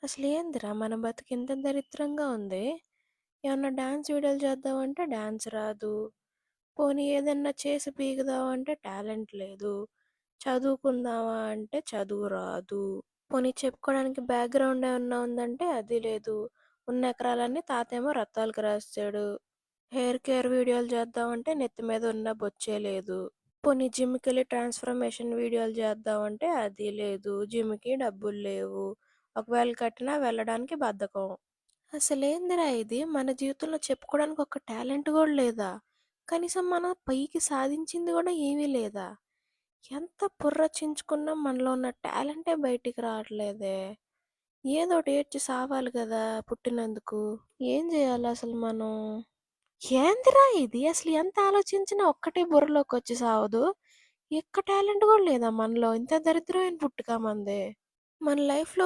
అసలేందిరా మన బతుకింత దరిద్రంగా ఉంది. ఏమన్నా డాన్స్ వీడియోలు చేద్దామంటే డాన్స్ రాదు. పోనీ ఏదన్నా చేసి పీకుదామంటే టాలెంట్ లేదు. చదువుకుందామా అంటే చదువు రాదు. పోనీ చెప్పుకోవడానికి బ్యాక్‌గ్రౌండ్ ఏమన్నా ఉందంటే అది లేదు. ఉన్న ఎకరాలన్నీ తాతేమో రత్తాలకు రాసేసాడు. హెయిర్ కేర్ వీడియోలు చేద్దామంటే నెత్తి మీద ఉన్న బొచ్చే లేదు. పోనీ జిమ్‌కెళ్ళి ట్రాన్స్‌ఫర్మేషన్ వీడియోలు చేద్దామంటే అది లేదు. జిమ్‌కి డబ్బులు లేవు. ఒకవేళ కట్టినా వెళ్ళడానికి బద్ధకం. అసలేందిరా ఇది? మన జీవితంలో చెప్పుకోవడానికి ఒక టాలెంట్ గూడా లేదా? కనీసం మనం పైకి సాధించింది గూడా ఏమీ లేదా? ఎంత బుర్ర చించుకున్నా మనలో ఉన్న టాలెంటే బయటికి రావట్లేదే. ఏదోటి ఏడ్చి సావాలి గదా పుట్టినందుకు. ఏం జేయాలసలు మనం? ఏందిరా ఇది? అసలు ఎంత ఆలోచించినా ఒక్కటి బుర్రలోకొచ్చి సావదు. ఒక్క టాలెంట్ గూడా లేదా మనలో? ఇంత దరిద్రమైన పుట్టుక మనది. మన లైఫ్‌లో